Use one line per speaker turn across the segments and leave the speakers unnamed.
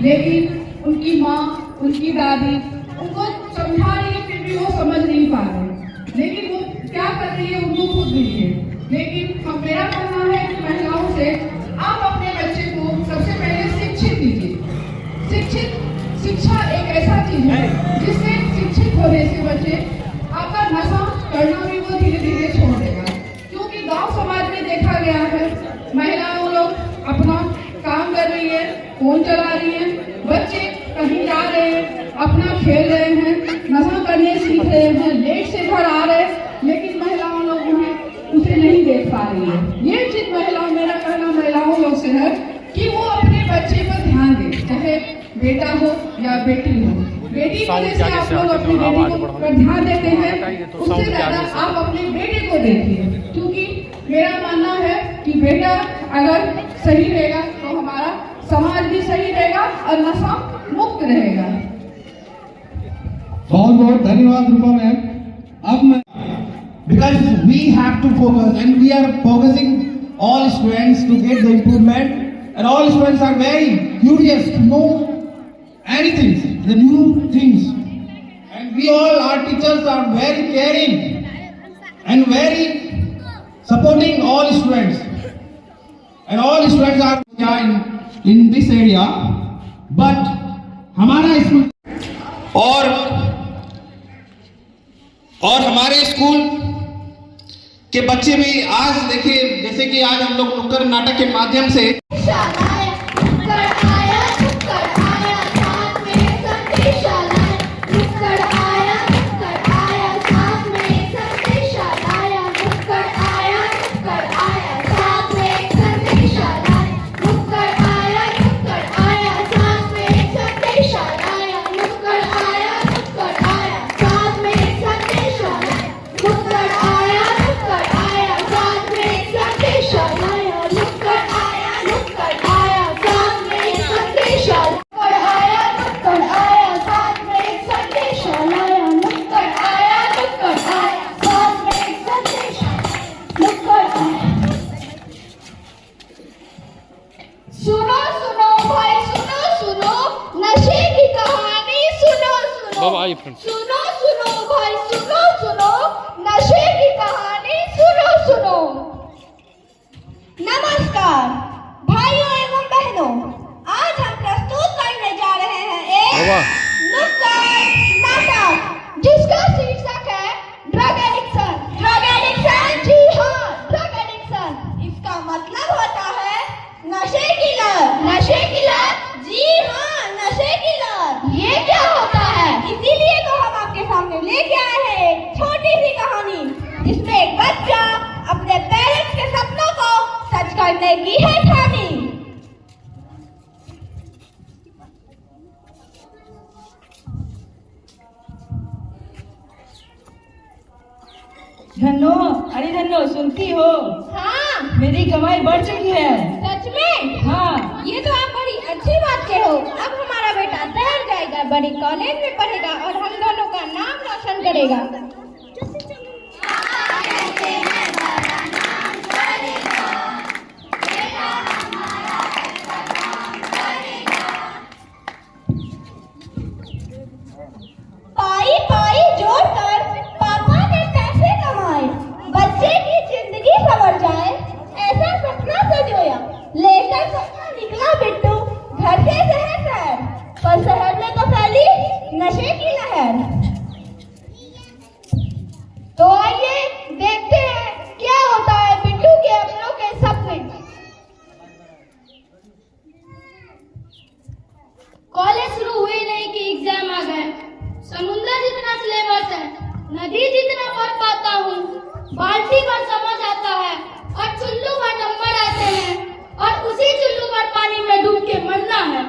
लेकिन उनकी माँ, उनकी दादी उनको समझा रही है, फिर भी वो समझ नहीं पा रहे। लेकिन वो क्या कर रही है उनको खुद नहीं है। लेकिन मेरा कहना है कि महिलाओं से आप अपने बच्चे को सबसे पहले शिक्षित कीजिए। शिक्षा एक ऐसा चीज है जिससे शिक्षित होने से बच्चे आपका नशा करना भी वो धीरे धीरे छोड़ देगा। क्योंकि गांव समाज में देखा गया है महिलाओं लोग अपना काम कर रही है, फोन चला रही है, बच्चे कहीं जा रहे हैं, अपना खेल रहे हैं, नशा करने सीख रहे हैं, लेट से घर आ रहे हैं, लेकिन महिलाओं लोग उसे नहीं देख पा रही है। ये चीज मेरा कहना महिलाओं लोग से है कि वो अपने बच्चे पर ध्यान दे, चाहे बेटा हो या बेटी हो। बेटी को जैसे आप लोग अपनी बेटी को पर ध्यान देते हैं, उससे ज्यादा आप अपने बेटे को देखिए। क्योंकि मेरा मानना है कि बेटा अगर सही रहेगा तो हमारा समाज भी सही रहेगा और नशा मुक्त रहेगा।
बहुत बहुत धन्यवाद रूपा मैम। अब मैं because we have to focus and we are focusing all students to get the improvement, and all students are very curious to know anything, the new things, and we all our teachers are very caring and very supporting all students, and all students are in this area, but हमारा school और हमारे school के बच्चे भी आज देखिए, जैसे कि आज हम लोग नुक्कड़ नाटक के माध्यम से
बाबा आइए फ्रेंड।
सुनो सुनो भाई सुनो सुनो, नशे
एक छोटी सी कहानी जिसमें एक बच्चा अपने पेरेंट्स के सपनों को सच करने की है ठानी।
धन्नो, अरे धन्नो, सुनती हो?
हाँ,
मेरी कमाई बढ़ चुकी है।
सच में?
हाँ।
ये तो आप बड़ी अच्छी बात कहो। अब हमारा बेटा शहर जाएगा, बड़ी कॉलेज में पढ़ेगा और हम दोनों का नाम रोशन करेगा। पाई पाई जोड़कर पापा ने पैसे कमाए, बच्चे की जिंदगी संवर जाए, ऐसा सपना सजोया, लेकर सपना निकला बिट्टू घर से शहर, पर शहर में तो फैली नशे की लहर। तो आइए देखते हैं क्या होता है बिट्टू के अपनों के सपने।
कॉलेज शुरू हुई नहीं कि एग्जाम आ गए। समुद्र जितना सिलेबस है, नदी जितना पढ़ पाता हूँ, बाल्टी भर समझ आता है और चुल्लू भर नंबर आते हैं और उसी चुल्लू भर पानी में डूब के मरना है।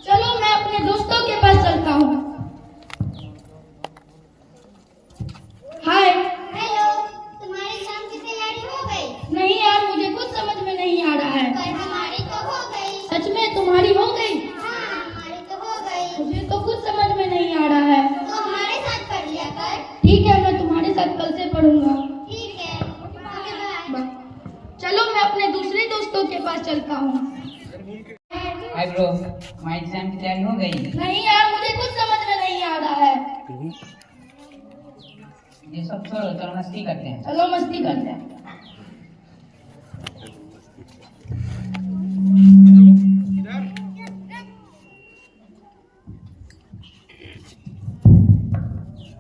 चलो मैं अपने दोस्तों के पास चलता हूँ। हाय।
हेलो, तुम्हारी एग्जाम की तैयारी हो गई?
नहीं यार, मुझे कुछ समझ में नहीं आ रहा है।
पर हमारी तो हो गई।
सच में तुम्हारी हो गई?
हाँ, हमारी तो हो गई।
मुझे तो कुछ समझ में नहीं आ रहा है।
तो हमारे साथ पढ़ लिया कर।
ठीक है, मैं तुम्हारे साथ कल से पढ़ूंगा।
ठीक है, ओके बाय।
चलो मैं अपने दूसरे दोस्तों के पास चलता हूँ।
हाय ब्रो, तुम्हारी एग्जाम की तैयारी हो गई?
नहीं यार, मुझे कुछ समझ में नहीं आ रहा है।
ये सब छोड़ो, चलो मस्ती करते हैं।
चलो मस्ती करते हैं।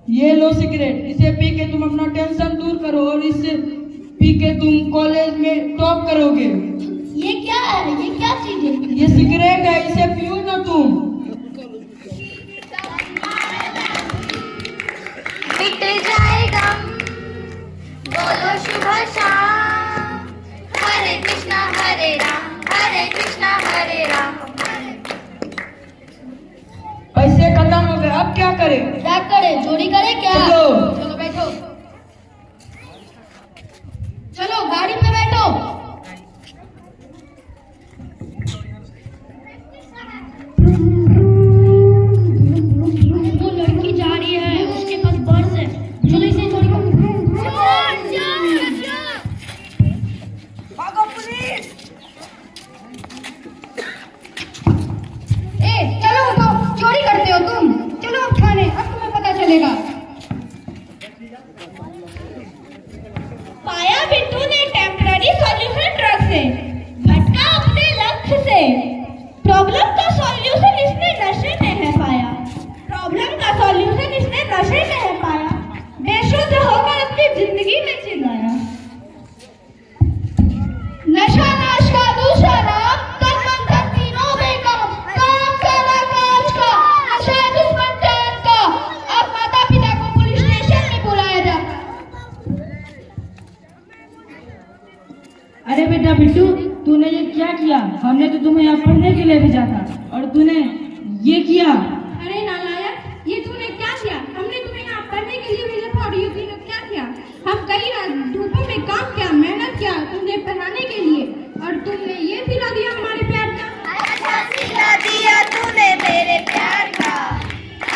ये लो सिगरेट, इसे पी के तुम अपना टेंशन दूर करो और इससे पी के तुम कॉलेज में टॉप करोगे।
ये क्या है? ये क्या चीज है?
ये सिगरेट है, इसे पियो ना तुम।
मिट जाएगा, बोलो शुभ शाम, हरे कृष्णा हरे राम, हरे कृष्णा हरे राम।
पैसे खत्म हो गए, अब क्या करें?
क्या करे? चोरी करे क्या?
चलो।
चलो बैठो। चलो गाड़ी में बैठो। वो लड़की जा रही है, उसके पास पर्स है। चलो इसे चोरी करो।
भागो पुलिस!
चलो उठो, चोरी करते हो तुम। चलो अब थाने, अब तुम्हें पता चलेगा।
पाया बिट्टू ने टेम्पररी सॉल्यूशन ड्रग से, भटका अपने लक्ष्य से। प्रॉब्लम का सॉल्यूशन इसने नशे में है पाया, प्रॉब्लम का सॉल्यूशन इसने नशे में है पाया। बेशुद्ध होकर अपनी जिंदगी में चिल्लाया, नशा नाश का दूसरा नाम, तन मन धन तीनों बेकाम, काम करा काज का, नशा है दुश्मन जान का। अब माता पिता को पुलिस स्टेशन में बुलाया जाता।
अरे बेटा बिट्टू, तूने ये क्या किया? हमने तो तुम्हें यहाँ पढ़ने के लिए भेजा था और तूने ये किया।
अरे नालायक, ये तूने क्या किया? हमने तुम्हें यहाँ पढ़ने के लिए भेजा था और ये तूने क्या किया? हम कई रात धूपों में काम किया, मेहनत किया तुमने पढ़ाने के लिए, और तुमने ये सिला दिया हमारे प्यार का।
अच्छा सिला दिया तूने मेरे प्यार का,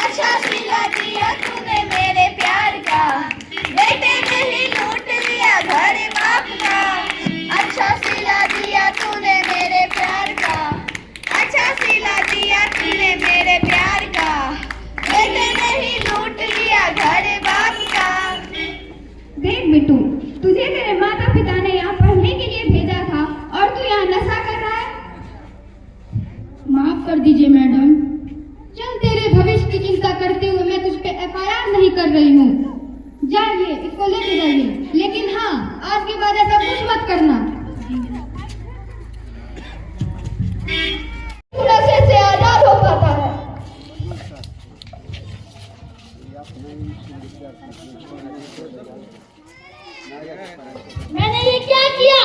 अच्छा सिला दिया तूने मेरे प्यार का। बेटे ने ही लूट लिया घर बाप का, अच्छा सिला दिया तूने मेरे प्यार का, अच्छा सिला दिया तूने मेरे प्यार का। बेटे ने ही लूट लिया घर बाप का।
देख बिट्टू, तुझे तेरे माता पिता ने यहाँ पढ़ने के लिए भेजा था और तू यहाँ नशा कर रहा है।
माफ कर दीजिए मैडम।
चल, तेरे भविष्य की चिंता करते हुए मैं तुझ पे FIR नहीं कर रही हूँ। जाइए, इसको लेके जाइए, लेकिन हाँ, आज के बाद ऐसा कुछ मत करना।
नशे से आजाद हो पाता है।
मैंने ये क्या किया?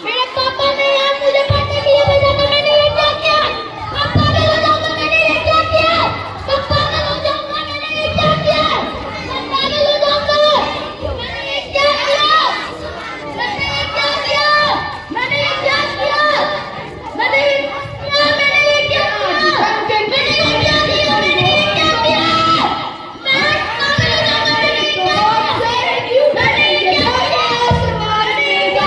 मेरे पापा ने आज मुझे पढ़ने के लिए भेजा तो मैंने ये क्या किया? अब पागल हो जाऊंगा, मैंने ये क्या किया? अब पागल हो जाऊंगा, मैंने ये क्या किया? अब पागल हो जाऊंगा, मैंने ये क्या किया? मैंने ये क्या किया? मैंने ये क्या किया? मैंने ये क्या किया? मैंने ये क्या किया? मैंने ये क्या किया? मैंने ये क्या किया? मैं पागल हो जाऊंगा, मैंने ये क्या किया? मैंने ये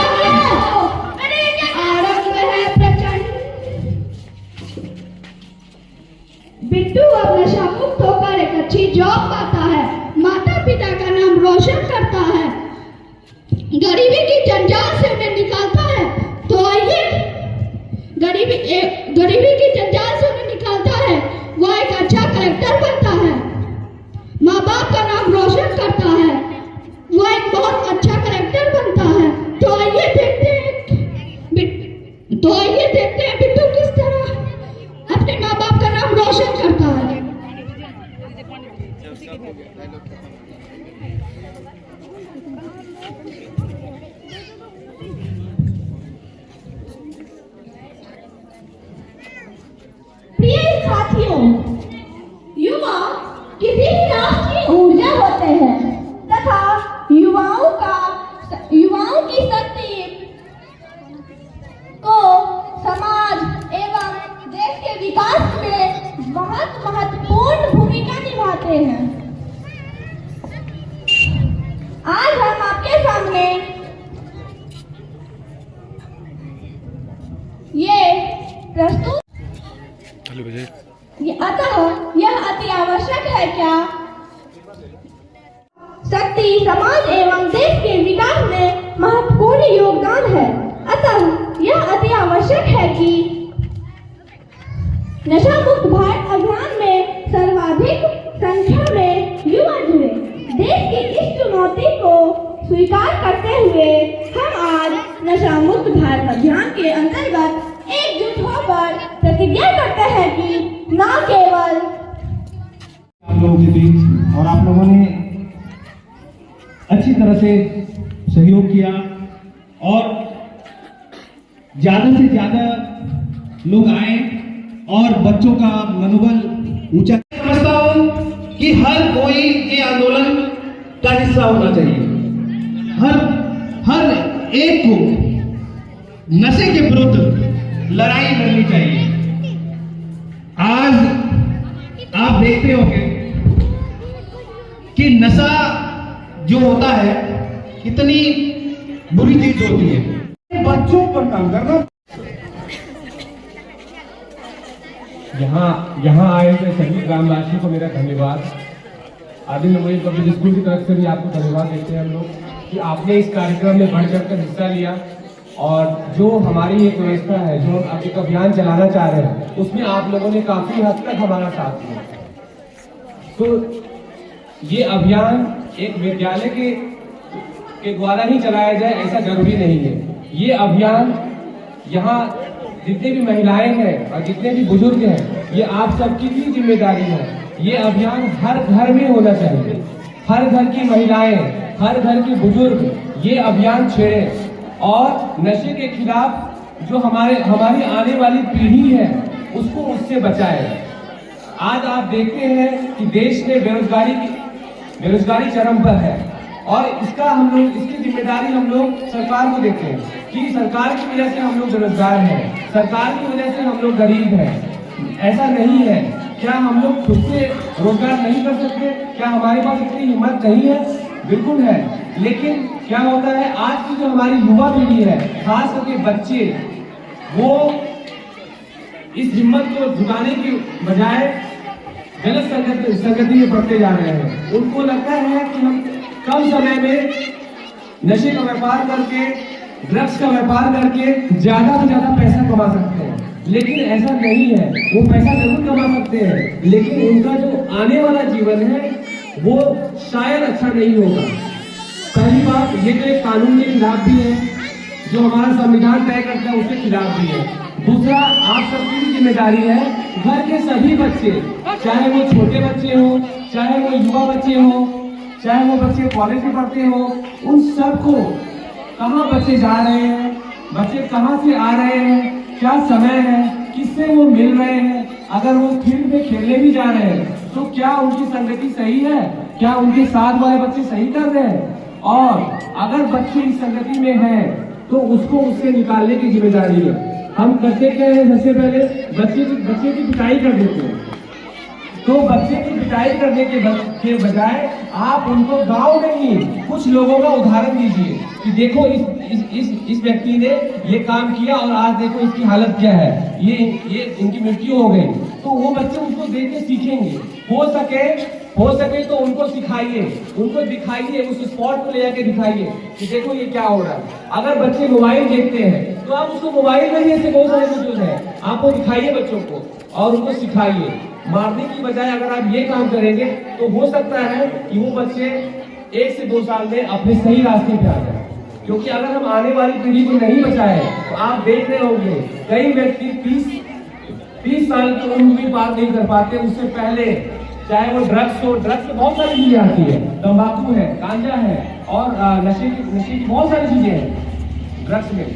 क्या किया? बिट्टू अब नशा मुक्त होकर एक अच्छी जॉब पाता है, माता पिता का नाम रोशन करता है, गरीबी की जंजाल से उन्हें निकालता है। तो आइए, गरीबी की जंजाल से उन्हें निकालता है, वो एक अच्छा कलेक्टर बनता है, माँ बाप का नाम रोशन करता है, वो एक बहुत अच्छा कलेक्टर बनता है। तो आइए देखते हैं बिट्टू किस तरह अपने माँ बाप का नाम रोशन करता है। प्रिय साथियों, युवा किसी राष्ट्र की ऊर्जा होते हैं तथा युवाओं की शक्ति को समाज एवं देश के विकास में बहुत महत्वपूर्ण भूमिका निभाते हैं। आज हम आपके सामने ये प्रस्तुत अतः यह अति आवश्यक है क्या? शक्ति समाज एवं देश के विकास में महत्वपूर्ण योगदान है। अतः यह अति आवश्यक है कि नशा मुक्त भारत अभियान में सर्वाधिक संख्या में युवा जुड़े। देश की इस चुनौती को स्वीकार करते हुए हम आज नशा मुक्त भारत अभियान के अंतर्गत एकजुट होकर प्रतिज्ञा करते हैं कि न केवल
आप लोगों के बीच और आप लोगों ने अच्छी तरह से सहयोग किया और ज्यादा से ज्यादा लोग आए और बच्चों का मनोबल ऊंचा। समझता हूं कि हर कोई ये आंदोलन का हिस्सा होना चाहिए। हर एक को नशे के विरुद्ध लड़ाई लड़नी चाहिए। आज आप देखते होंगे कि नशा जो होता है कितनी बुरी चीज होती है। बच्चों पर काम करना।
यहाँ आए हुए सभी ग्रामवासियों को मेरा धन्यवाद। आदि मेमोरियल पब्लिक स्कूल की तरफ से भी आपको धन्यवाद देते हैं हम लोग कि आपने इस कार्यक्रम में बढ़ चढ़ कर हिस्सा लिया और जो हमारी एक व्यवस्था है, जो हम एक अभियान चलाना चाह रहे हैं, उसमें आप लोगों ने काफी हद तक हमारा साथ दिया। तो ये अभियान एक विद्यालय के द्वारा ही चलाया जाए ऐसा जरूरी नहीं है। ये अभियान यहाँ जितने भी महिलाएं हैं और जितने भी बुजुर्ग हैं, ये आप सबकी भी जिम्मेदारी है। ये अभियान हर घर में होना चाहिए। हर घर की महिलाएं, हर घर के बुजुर्ग ये अभियान छेड़े और नशे के खिलाफ जो हमारी आने वाली पीढ़ी है उसको उससे बचाए। आज आप देखते हैं कि देश में बेरोजगारी चरम पर है और इसकी जिम्मेदारी हम लोग सरकार को देते हैं कि सरकार की वजह से हम लोग बेरोजगार हैं, सरकार की वजह से हम लोग गरीब हैं। ऐसा नहीं है। क्या हम लोग खुद से रोजगार नहीं कर सकते? क्या हमारे पास इतनी हिम्मत नहीं है? बिल्कुल है। लेकिन क्या होता है, आज की जो हमारी युवा पीढ़ी है, खास करके बच्चे, वो इस हिम्मत को झुकाने की बजाय गलत संगति में पड़ते जा रहे हैं। उनको लगता है कि हम कम समय में नशे का व्यापार करके, ड्रग्स का व्यापार करके ज्यादा से ज्यादा पैसा कमा सकते हैं। लेकिन ऐसा नहीं है। वो पैसा जरूर कमा सकते हैं, लेकिन उनका जो आने वाला जीवन है वो शायद अच्छा नहीं होगा। पहली बात, ये तो एक कानून के खिलाफ भी है, जो हमारा संविधान तय करता है उसके खिलाफ भी है। दूसरा, आप सबकी भी जिम्मेदारी है, घर के सभी बच्चे, चाहे वो छोटे बच्चे हो, चाहे वो युवा बच्चे हो, चाहे वो बच्चे कॉलेज में पढ़ते हो, उन सबको कहाँ बच्चे जा रहे हैं, बच्चे कहाँ से आ रहे हैं, क्या समय है, किससे वो मिल रहे हैं, अगर वो फील्ड में खेलने भी जा रहे हैं तो क्या उनकी संगति सही है, क्या उनके साथ वाले बच्चे सही कर रहे हैं, और अगर बच्चे इस संगति में हैं तो उसको उससे निकालने की जिम्मेदारी है। हम करते क्या है, सबसे पहले बच्चे की पिटाई कर देते हैं। तो बच्चे की पिटाई करने के बजाय आप उनको गांव में ही कुछ लोगों का उदाहरण दीजिए कि देखो इस व्यक्ति ने ये काम किया और आज देखो इसकी हालत क्या है, ये इनकी मृत्यु हो गई। तो वो बच्चे उसको देख के सीखेंगे। हो सके तो उनको सिखाइए, उनको दिखाइए, उस स्पॉट को ले जाके दिखाइए कि देखो ये क्या हो रहा है। अगर बच्चे मोबाइल देखते हैं तो आप उसको मोबाइल में ही ऐसे बहुत सारे वीडियोज हैं, आप वो दिखाइए बच्चों को और उनको सिखाइए। मारने की बजाय अगर आप ये काम करेंगे तो हो सकता है कि वो बच्चे 1 से 2 साल में अपने सही रास्ते पे आ जाए। क्योंकि अगर हम आने वाली पीढ़ी को नहीं बचाए तो आप देख रहे होंगे कई व्यक्ति 30 साल की उम्र भी पार नहीं कर पाते, उससे पहले चाहे वो ड्रग्स हो, ड्रग्स में बहुत सारी चीजें आती है, तंबाकू है, गांजा है और नशे की बहुत सारी चीजें हैं ड्रग्स में,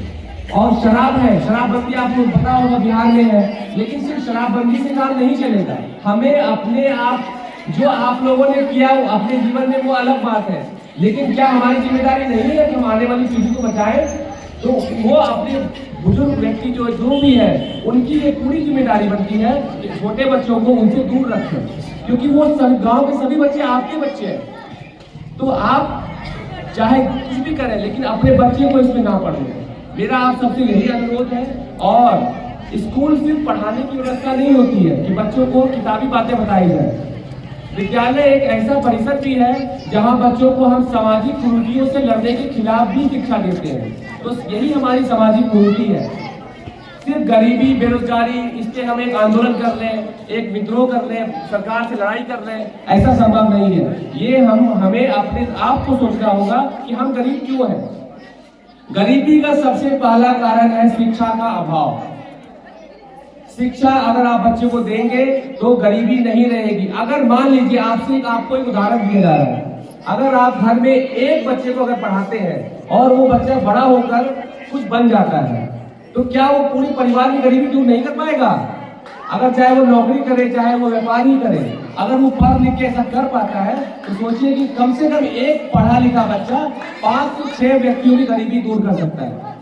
और शराब है। शराबबंदी आपको पता होगा बिहार में है, लेकिन सिर्फ शराबबंदी से काम नहीं चलेगा। हमें अपने आप जो आप लोगों ने किया अपने जीवन में वो अलग बात है, लेकिन क्या हमारी जिम्मेदारी नहीं है कि हम आने वाली पीढ़ी को बचाएं? तो वो अपने बुजुर्ग व्यक्ति जो भी है उनकी ये पूरी जिम्मेदारी बनती है कि छोटे बच्चों को उनसे दूर रखें, क्योंकि वो गांव के सभी बच्चे आपके बच्चे हैं। तो आप चाहे कुछ भी करें लेकिन अपने बच्चे को इसमें ना पढ़ने। मेरा आप सबसे यही अनुरोध है। और स्कूल सिर्फ पढ़ाने की व्यवस्था नहीं होती है कि बच्चों को किताबी बातें बताई जाए। विद्यालय एक ऐसा परिसर भी है जहां बच्चों को हम सामाजिक कुरीतियों से लड़ने के खिलाफ भी शिक्षा देते हैं। तो यही हमारी सामाजिक कुरीति है। सिर्फ गरीबी, बेरोजगारी, इससे हम एक आंदोलन कर लें, एक विद्रोह कर लें, सरकार से लड़ाई कर लें, ऐसा संभव नहीं है। ये हमें अपने आप को सोचना होगा कि हम गरीब क्यों हैं। गरीबी का सबसे पहला कारण है शिक्षा का अभाव। शिक्षा अगर आप बच्चे को देंगे तो गरीबी नहीं रहेगी। अगर मान लीजिए आपको एक उदाहरण दिया जा रहा है, अगर आप घर में एक बच्चे को अगर पढ़ाते हैं और वो बच्चा बड़ा होकर कुछ बन जाता है तो क्या वो पूरे परिवार की गरीबी दूर नहीं कर पाएगा? अगर चाहे वो नौकरी करे, चाहे वो व्यापार ही करे, अगर वो पढ़ लिख के ऐसा कर पाता है तो सोचिए कि कम से कम एक पढ़ा लिखा बच्चा 5 से 6 व्यक्तियों की गरीबी दूर कर सकता है।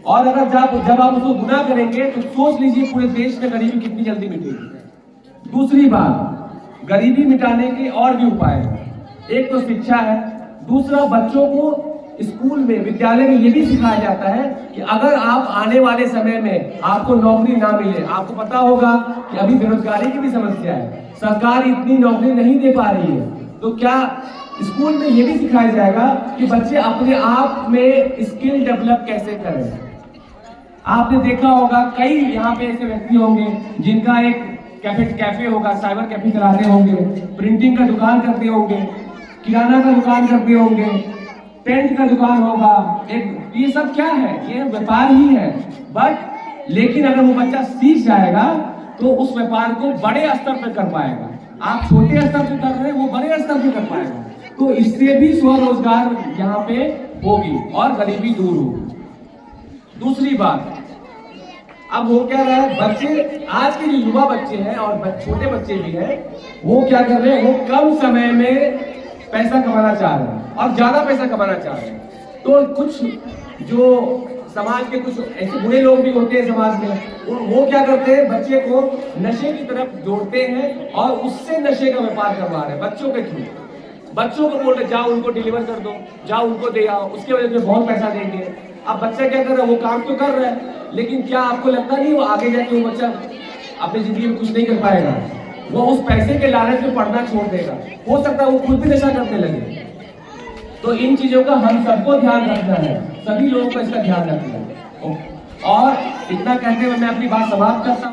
और अगर जब आप उसको गुना करेंगे तो सोच लीजिए पूरे देश में गरीबी कितनी जल्दी मिटेगी। दूसरी बात, गरीबी मिटाने के और भी उपाय हैं। एक तो शिक्षा है, दूसरा बच्चों को स्कूल में, विद्यालय में ये भी सिखाया जाता है कि अगर आप आने वाले समय में आपको नौकरी ना मिले, आपको पता होगा कि अभी बेरोजगारी की भी समस्या है, सरकार इतनी नौकरी नहीं दे पा रही है, तो क्या स्कूल में ये भी सिखाया जाएगा कि बच्चे अपने आप में स्किल डेवलप कैसे करें। आपने देखा होगा कई यहाँ पे ऐसे व्यक्ति होंगे जिनका एक कैफे होगा, साइबर कैफे चलाते होंगे, प्रिंटिंग का दुकान करते होंगे, किराना का दुकान करते होंगे, टेंट का दुकान होगा। ये सब क्या है? ये व्यापार ही है। बट लेकिन अगर वो बच्चा सीख जाएगा तो उस व्यापार को बड़े स्तर पर कर पाएगा। आप छोटे स्तर पर कर रहे हैं, वो बड़े स्तर पर कर पाएगा। तो इससे भी स्वरोजगार यहाँ पे होगी और गरीबी दूर होगी। दूसरी बात, अब हो क्या रहा है, बच्चे आज के जो युवा बच्चे हैं और छोटे बच्चे भी हैं, वो क्या कर रहे हैं, वो कम समय में पैसा कमाना चाह रहे हैं और ज्यादा पैसा कमाना चाह रहे हैं। तो कुछ जो समाज के कुछ ऐसे बुरे लोग भी होते हैं समाज में, वो क्या करते हैं, बच्चे को नशे की तरफ जोड़ते हैं और उससे नशे का व्यापार करवा रहे हैं बच्चों के थ्रू। बच्चों को बोल रहे जाओ उनको डिलीवर कर दो, जाओ उनको दे आओ, उसके वजह से बहुत पैसा देंगे। अब बच्चा क्या कर रहा है, वो काम तो कर रहा है, लेकिन क्या आपको लगता नहीं वो आगे जाके वो बच्चा अपनी जिंदगी में कुछ नहीं कर पाएगा? वो उस पैसे के लालच में पढ़ना छोड़ देगा, हो सकता है वो खुद भी नशा करने लगे। तो इन चीजों का हम सबको ध्यान रखना है, सभी लोगों को इसका ध्यान रखना है। और इतना कहते हुए मैं अपनी बात समाप्त करता हूँ।